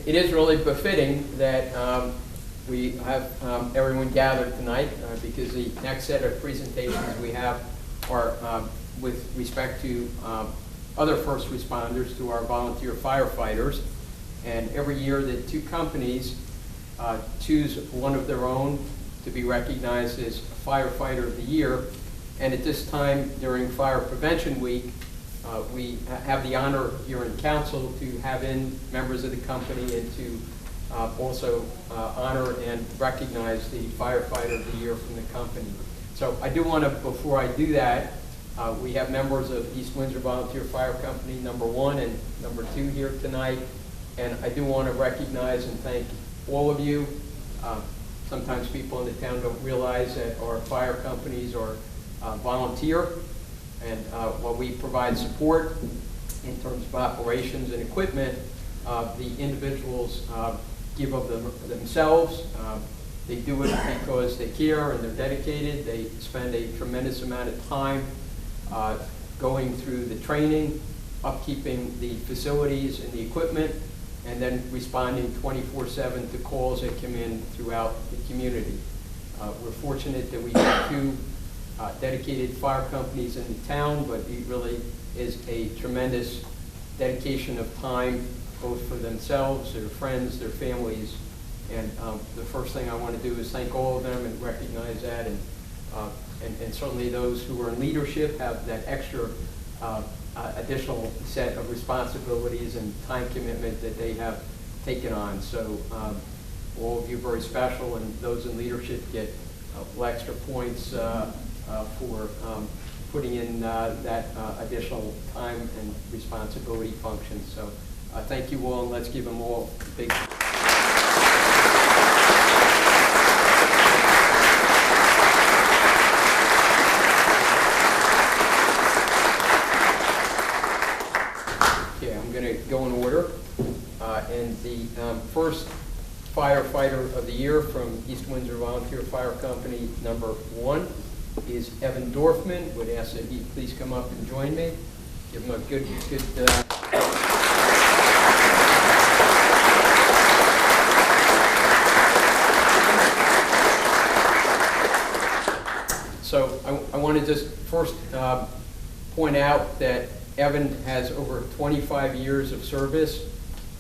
It is really befitting that we have everyone gathered tonight because the next set of presentations we have are with respect to other first responders, to our volunteer firefighters. And every year the two companies choose one of their own to be recognized as Firefighter of the Year. And at this time during Fire Prevention Week, we have the honor here in council to have in members of the company and to also honor and recognize the Firefighter of the Year from the company. So I do want to, before I do that, we have members of East Windsor Volunteer Fire Company #1 and #2 here tonight. And I do want to recognize and thank all of you. Sometimes people in the town don't realize that our fire companies are volunteer. And while we provide support in terms of operations and equipment, the individuals give of themselves. They do it because they care and they're dedicated. They spend a tremendous amount of time going through the training, upkeeping the facilities and the equipment, and then responding 24/7 to calls that come in throughout the community. We're fortunate that we have two dedicated fire companies in the town, but it really is a tremendous dedication of time, both for themselves, their friends, their families. And the first thing I want to do is thank all of them and recognize that. And certainly those who are in leadership have that extra additional set of responsibilities and time commitment that they have taken on. So all of you are very special, and those in leadership get extra points for putting in that additional time and responsibility function. So thank you all, and let's give them all a big go in order. And the first Firefighter of the Year from East Windsor Volunteer Fire Company #1 is Evan Dorfman. Would ask that he please come up and join me. Give him a good So I want to just first point out that Evan has over 25 years of service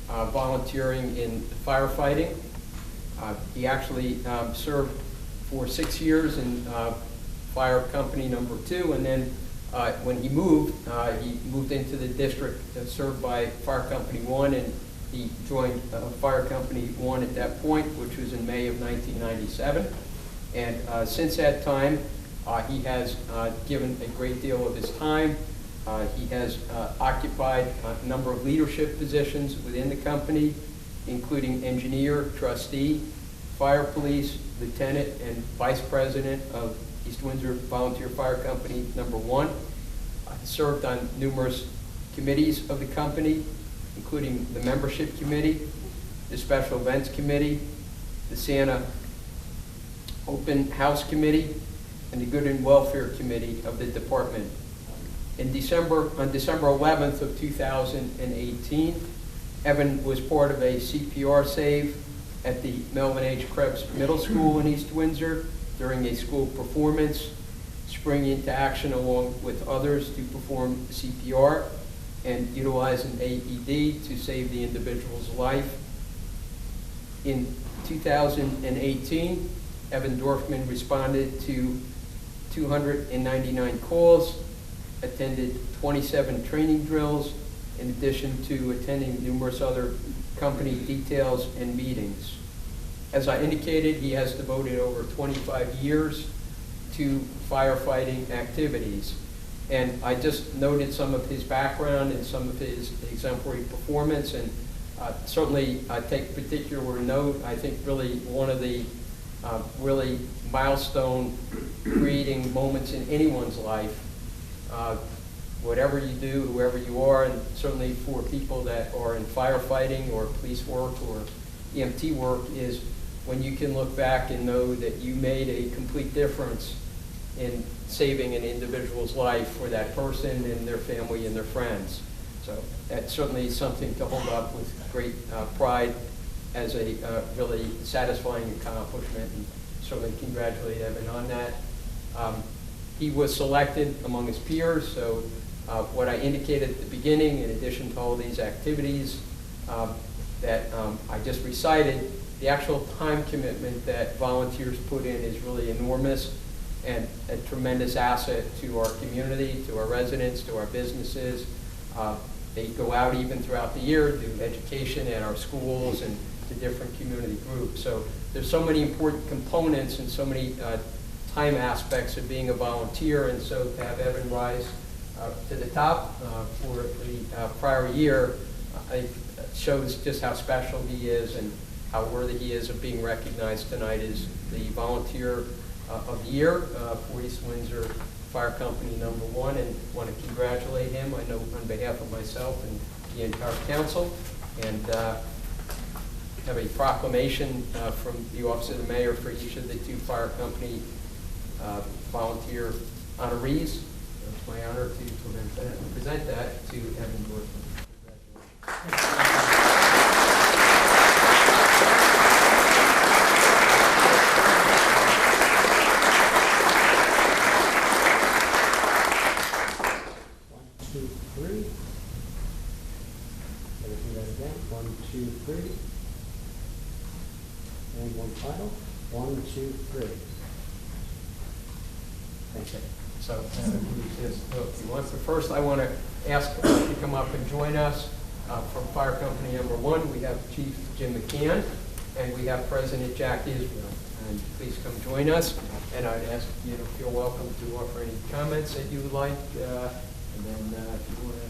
volunteering in firefighting. He actually served for 6 years in Fire Company #2, and then when he moved into the district served by Fire Company 1, and he joined Fire Company 1 at that point, which was in May of 1997. And since that time, he has given a great deal of his time. He has occupied a number of leadership positions within the company, including engineer, trustee, fire police, lieutenant, and vice president of East Windsor Volunteer Fire Company #1. He served on numerous committees of the company, including the membership committee, the special events committee, the Santa Open House Committee, and the Good and Welfare Committee of the department. On December 11th of 2018, Evan was part of a CPR save at the Melvin H. Krebs Middle School in East Windsor during a school performance, springing into action along with others to perform CPR and utilize an AED to save the individual's life. In 2018, Evan Dorfman responded to 299 calls, attended 27 training drills, in addition to attending numerous other company details and meetings. As I indicated, he has devoted over 25 years to firefighting activities. And I just noted some of his background and some of his exemplary performance, and certainly I take particular note. I think really one of the really milestone creating moments in anyone's life, whatever you do, whoever you are, and certainly for people that are in firefighting or police work or EMT work, is when you can look back and know that you made a complete difference in saving an individual's life for that person and their family and their friends. So that's certainly something to hold up with great pride as a really satisfying accomplishment, and certainly congratulate Evan on that. He was selected among his peers, so what I indicated at the beginning, in addition to all these activities that I just recited, the actual time commitment that volunteers put in is really enormous and a tremendous asset to our community, to our residents, to our businesses. They go out even throughout the year, do education at our schools and to different community groups. So there's so many important components and so many time aspects of being a volunteer, and so to have Evan rise to the top for the prior year, it shows just how special he is and how worthy he is of being recognized tonight as the Volunteer of the Year for East Windsor Fire Company #1, and want to congratulate him, I know, on behalf of myself and the entire council, and have a proclamation from the Office of the Mayor for each of the 2 fire company volunteer honorees. It's my honor to present that to Evan Dorfman. And one final. 1, 2, 3. Thank you. So, if you want, but first I want to ask to come up and join us from Fire Company #1. We have Chief Jim McCann, and we have President Jack Israel. And please come join us. And I'd ask you to feel welcome to offer any comments that you would like. And then if you want to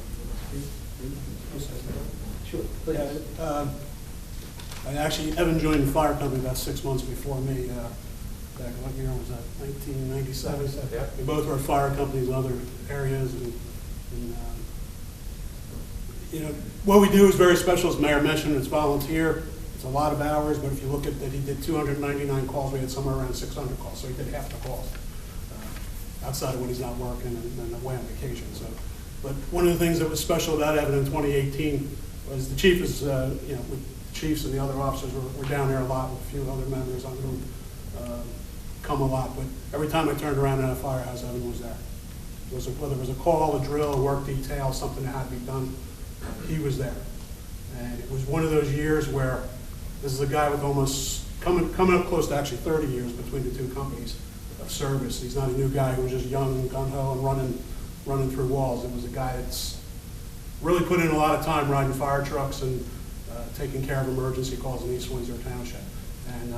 speak, please. Sure, please. Yeah, and actually, Evan joined the fire company about 6 months before me. Back what year was that? 1997. Yeah. We both were at fire companies in other areas, and you know, what we do is very special. As the Mayor mentioned, it's volunteer. It's a lot of hours, but if you look at that, he did 299 calls. We had somewhere around 600 calls, so he did half the calls outside of when he's not working and away on vacation. So, but one of the things that was special about Evan in 2018 was the chief is, you know, with chiefs and the other officers were down there a lot with a few other members on who come a lot. But every time I turned around in a firehouse, Evan was there. Whether it was a call, a drill, a work detail, something that had to be done, he was there. And it was one of those years where this is a guy with almost coming up close to actually 30 years between the 2 companies of service. He's not a new guy who was just young and gung-ho and running through walls. It was a guy that's really put in a lot of time riding fire trucks and taking care of emergency calls in East Windsor Township. And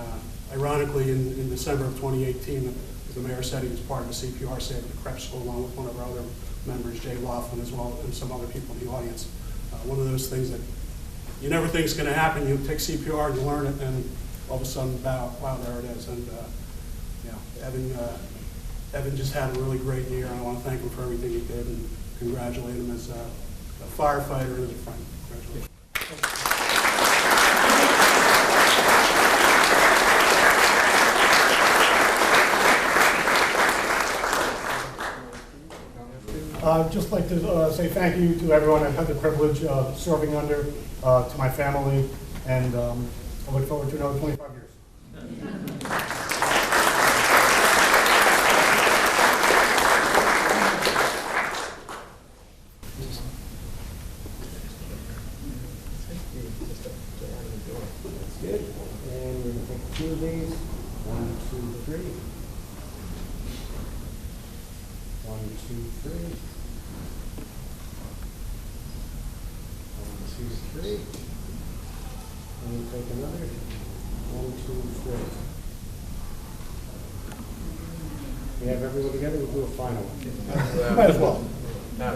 ironically, in December of 2018, as the mayor said, he was part of the CPR save at the Krebs School along with one of our other members, Jay Laughlin, as well, and some other people in the audience. One of those things that you never think is going to happen. You take CPR and you learn it, and all of a sudden, wow, there it is. And you know, Evan just had a really great year, and I want to thank him for everything he did and congratulate him as a firefighter and as a friend. Congratulations. I'd just like to say thank you to everyone I've had the privilege of serving under, to my family, and I look forward to another 25 years. That's good. And we're going to take 2 of these. 1, 2, 3. 1, 2, 3. 1, 2, 3. And we take another. 1, 2, 3. We have everyone together. We'll do a final one. Might as well. No.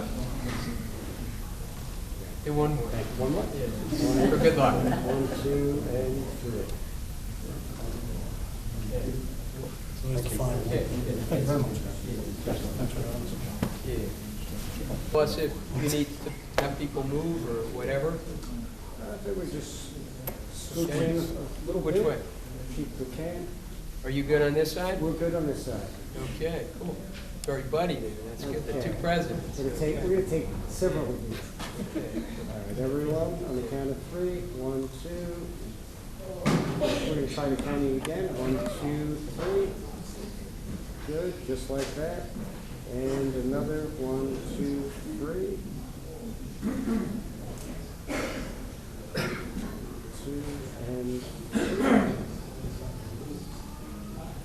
Do one more. One more? Yeah. For good luck. 1, 2, and 3. So that's the final one. Thank you very much. Thanks for having us. Yeah. Plus, if you need to have people move or whatever. I think we just scoot in a little Which bit. way? Keep the can. Are you good on this side? We're good on this side. Okay, cool. Very buddy there, that's good. The two presidents. We're gonna take several of these. All right, everyone, on the count of 3, 1, 2. We're gonna try to count you again. 1, 2, 3. Good, just like that. And another 1, 2, 3. 2 and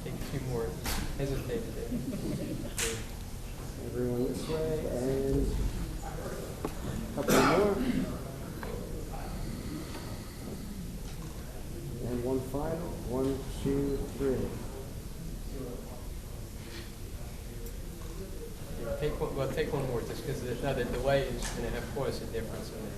Take a few more, hesitate there. everyone this way, and a couple more. And one final. 1, 2, 3. Take one more, just because the delay is going to have caused a difference in there.